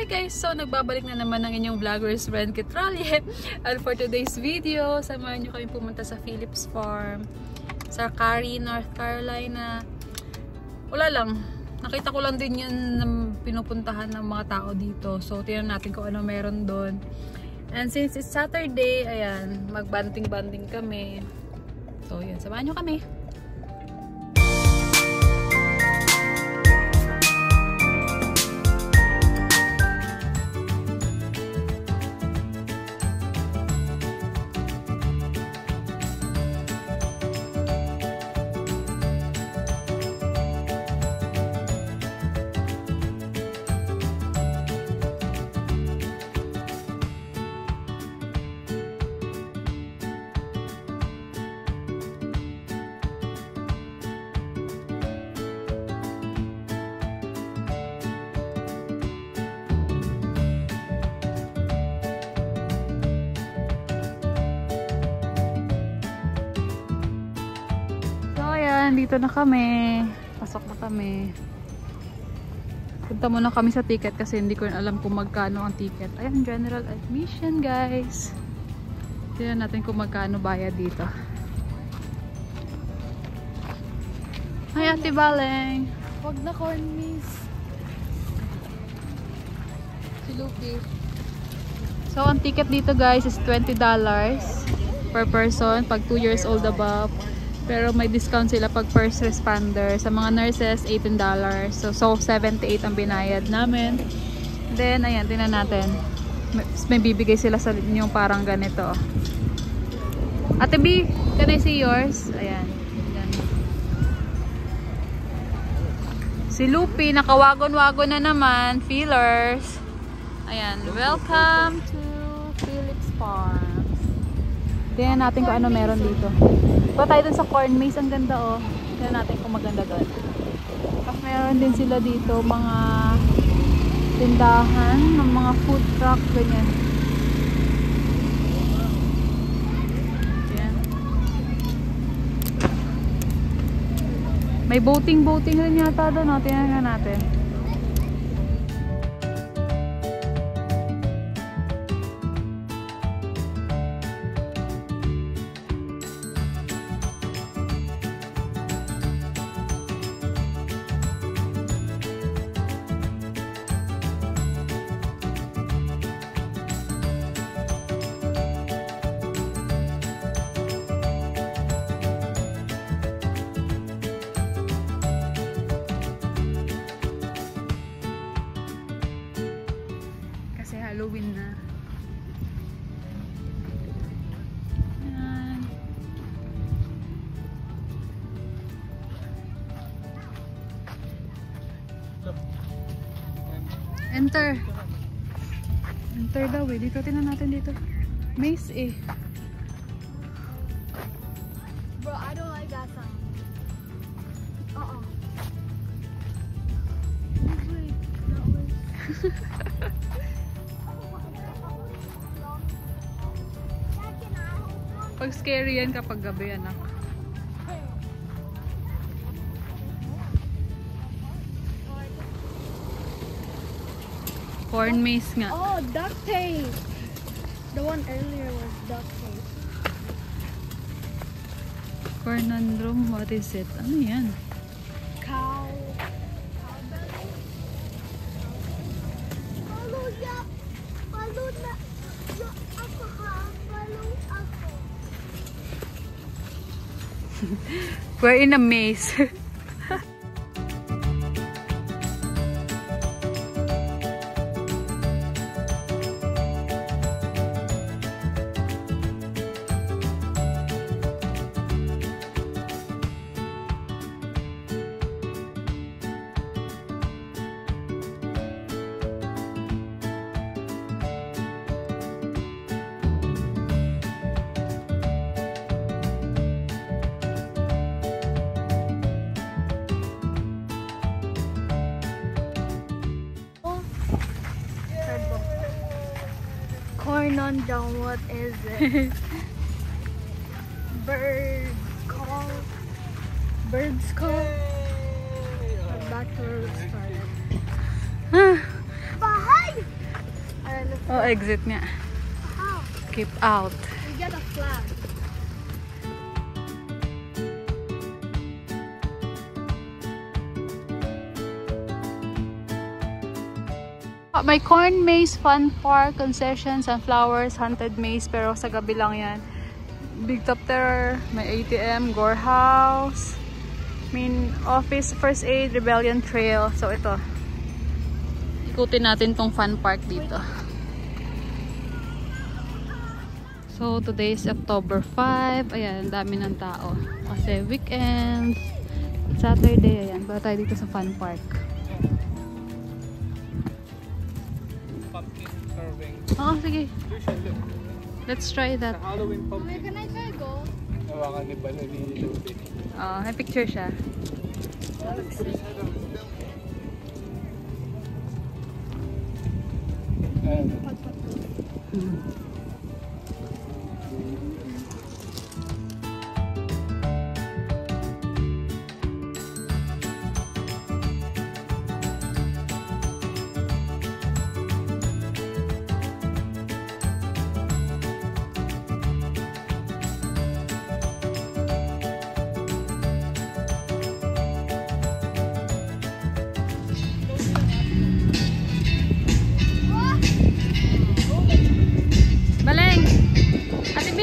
Hi guys! So, nagbabalik na naman ang inyong vlogger's friend Kitralye. And for today's video, samahan nyo kami pumunta sa Phillips Farm sa Cary, North Carolina. Wala lang. Nakita ko lang din yun na pinupuntahan ng mga tao dito. So, tingnan natin kung ano meron doon. And since it's Saturday, ayan, mag-banding-banding kami. So, yun. Samahan nyo kami. Dito na kami. Pasok na kami. Punta muna kami sa ticket kasi hindi ko alam kung magkano ang ticket. Ayan, general admission guys. Tignan natin kung magkano bayad dito. Hi Ate Baleng. Wag na corn miss. Si Lupi. So ang ticket dito guys is $20 per person pag 2 years old above. Pero may discount sila pag first responder. Sa mga nurses, $18. So 78 ang binayad namin. Then, ayan, tingnan natin. May bibigay sila sa inyong parang ganito. Ate B, can I see yours? Ayan. Ayan. Si Lupi, nakawagon-wagon na naman. Feelers. Ayan. Welcome to Phillips Farm. Tingnan natin kung ano meron dito. Ito tayo dun sa corn maze. Ang ganda oh. Tingnan natin kung maganda doon. Tapos meron din sila dito mga tindahan ng mga food truck. Ganyan. Ayan. May boating rin yata doon. Oh. Tingnan natin. Halloween na. Ayan. Enter. Enter daw eh. Dito, tingnan natin dito. Maze eh. Bro, I don't like that sound. That way. Pag scary yan kapag gabi, anak. Corn maze nga. Oh, duct tape. The one earlier was duct tape. Cornandrum, what is it? Ano yan? Cow belly. Follow na. Follow na. Ako ha. Follow ako. We're in a maze. Corn on down, what is it? Birds call. We're back to where we started. Bye! Oh, exit nga. How? Keep out. We get a flag. May corn maze, fun park, concessions, sunflowers, haunted maze, pero sa gabi lang yan. Big Top Terror, may ATM, Gore House, main office, first aid, Rebellion Trail. So ito, ikutin natin tong fun park dito. So today is October 5. Ayan, dami ng tao. Kasi weekend, Saturday, ayan. Baka tayo dito sa fun park. Oo, sige. Let's try that. Halloween Wait, pumpkin. can I try to go? Hawakan ni Bala ni Lupi. May picture siya. Baleng! Ate B!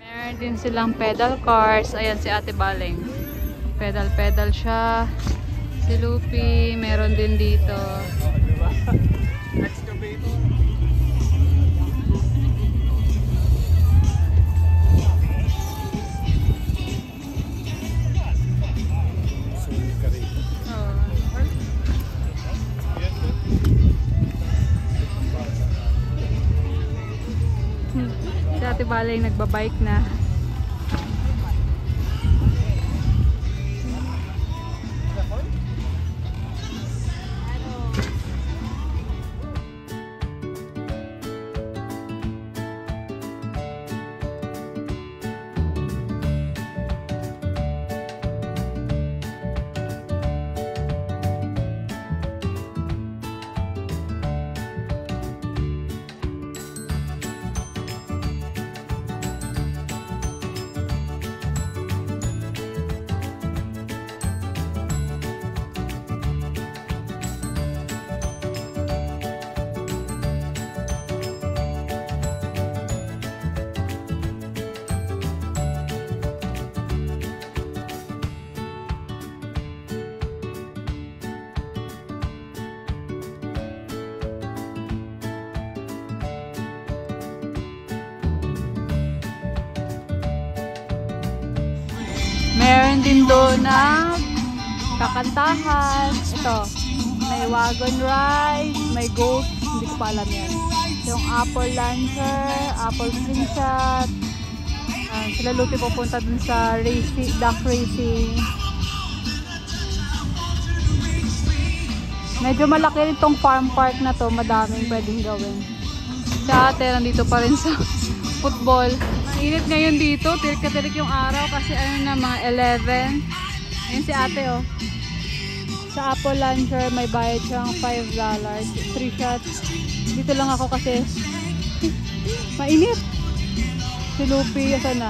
Meron din silang pedal cars. Ayan si Ate Baleng. Pedal siya. Si Lupi, meron din dito. Excavator. Si Ate Baleng nagbabike na. Meron din doon na kakantahan. Ito, may wagon ride, may goat, hindi ko pa alam yan. Yung apple lancer, apple slingshot. Sila Lupi pupunta dun sa racing, duck racing. Medyo malaki rin tong farm park na to, madaming pwedeng gawin. Si Ate, nandito pa rin sa football. Init ngayon dito, tirik-tirik yung araw kasi ano na, mga 11. Ayun si Ate oh. Sa Apple Luncher, may bayad siyang $5. 3 shots. Dito lang ako kasi mainit. Si Lupi, asan na?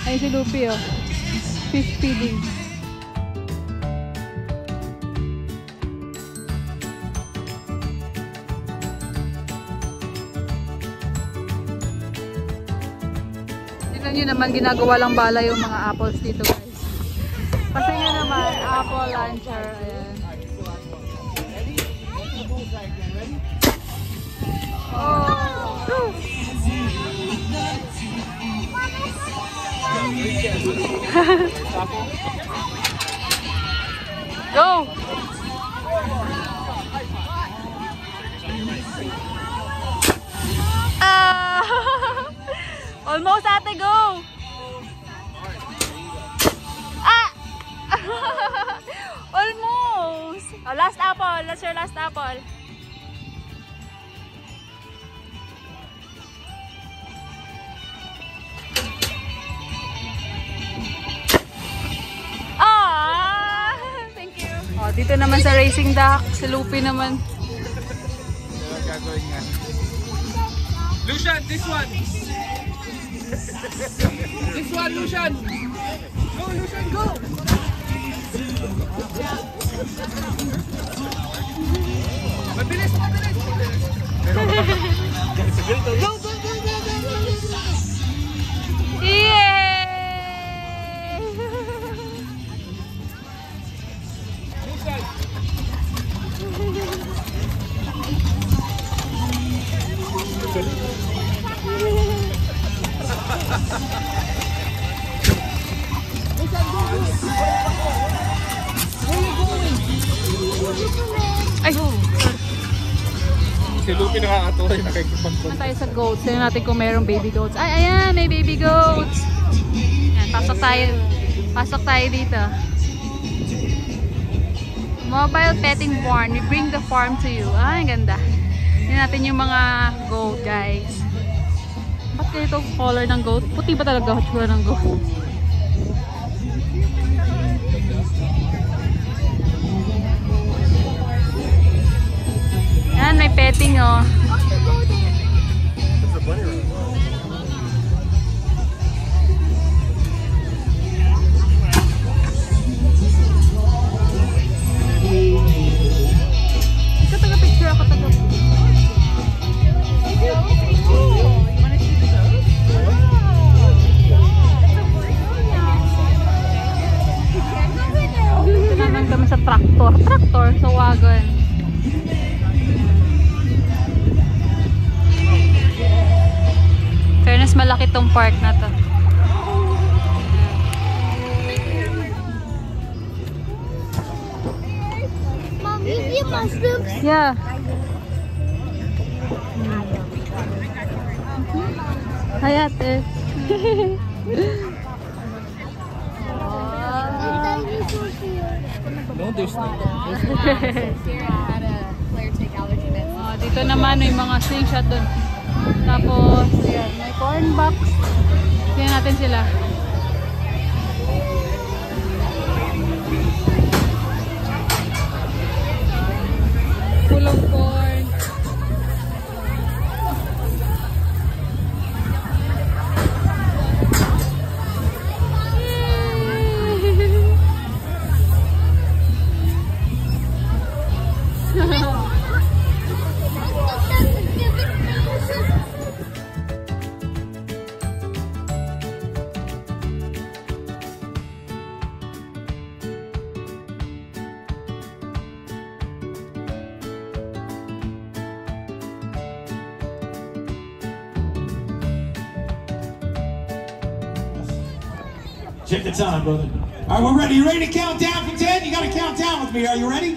Ayun si Lupi oh. Fish feeding. Tignan nyo naman, ginagawa lang bala yung mga apples dito guys. Kasi nga naman, Apple Luncher. Ayan. Go! Ah! Almost, ate, go! Ah! Almost! Oh, last apple. That's your last apple. Oh, dito naman sa Racing Duck, si Lupi naman. Gagawin nga. Lucian, this one! This one, Lucian! Go, Lucian, go! Mabilis, mabilis! Go, go, go, go, go, go! Yay! Ay! Si Lupi nakakatuwa yung nakikipagpunta. Tayo sa goats. Tignan natin kung mayroong baby goats. Ay, ayan! May baby goats! Ayan, pasok tayo. Pasok tayo dito. Mobile petting barn. We bring the farm to you. Ah, ang ganda. Tignan natin yung mga goat, guys. Ba't ganito color ng goat? Puti ba talaga tsura ng goat? Yan, may petting, oh. It's a bunny room. Taga-picture ako, Dito naman kami sa tractor sa wagon. Fairness, malaki tong park na to. Mom, you see mushrooms? Yeah. Hi, ate. No, there's no. Oh, dito naman may mga slingshot doon. Tapos, ayan, may corn box. Tingnan natin sila. Full of corn. Check the time, brother. All right, we're ready. You ready to count down from 10? You got to count down with me. Are you ready?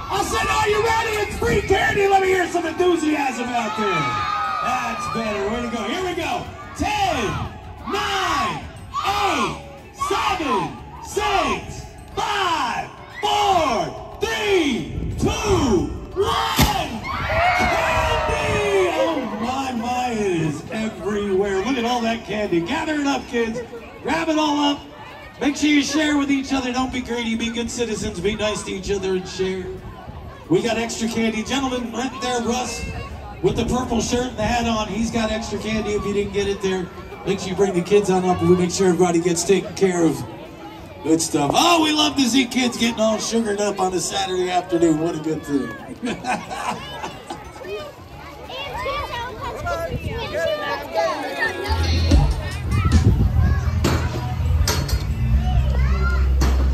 I said, are you ready? It's free candy. Let me hear some enthusiasm out there. That's better. Way to go. Here we go. 10, 9, 8, 7, 6, 5, 4, 3, 2, 1. Candy! Oh, my, it is everywhere. Look at all that candy. Gather it up, kids. Grab it all up. Make sure you share with each other. Don't be greedy. Be good citizens. Be nice to each other and share. We got extra candy. Gentlemen, right there, Russ, with the purple shirt and the hat on. He's got extra candy if you didn't get it there. Make sure you bring the kids on up and we make sure everybody gets taken care of. Good stuff. Oh, we love to see kids getting all sugared up on a Saturday afternoon. What a good thing.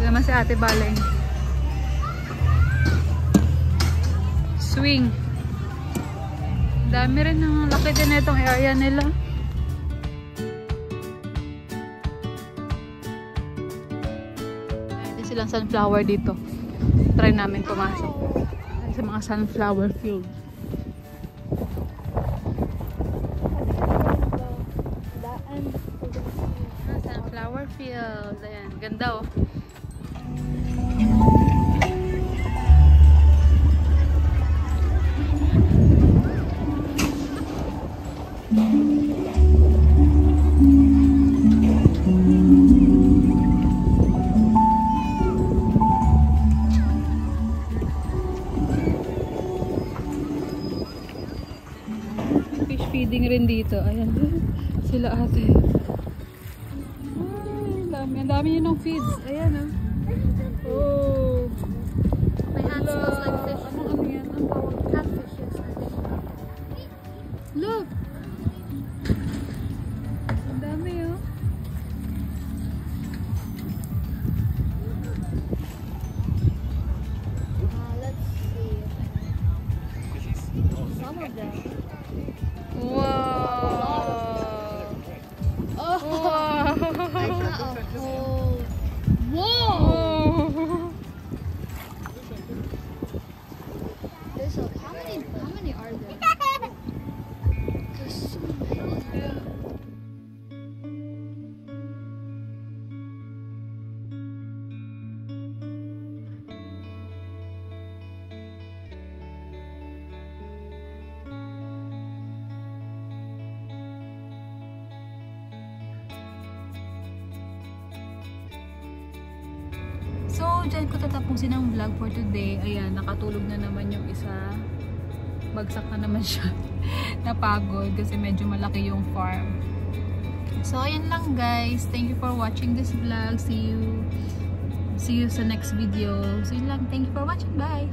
Naman si Ate Baleng. Swing. Dami rin ng laki din itong area nila. Ito silang sunflower dito. Try namin pumasok. Sa mga sunflower field. Sunflower field. Ayan. Ganda oh. Fish feeding rin dito. Ayan. Sila ate. Ay, dami yun ng feeds. Ayan ah. Oh. My hand smells like fish. Ano yan? Ang tawag? Catfishes. Look! Ang dami oh. Let's see. Some of them. Wow! Oh, Wow! I got a whole. Whoa! There's a, how many are there? There's so many. So, dyan ko tatapusin ang vlog for today. Ayan, nakatulog na naman yung isa. Bagsak na naman siya. Napagod kasi medyo malaki yung farm. So, ayan lang guys. Thank you for watching this vlog. See you sa next video. So, yun lang. Thank you for watching. Bye!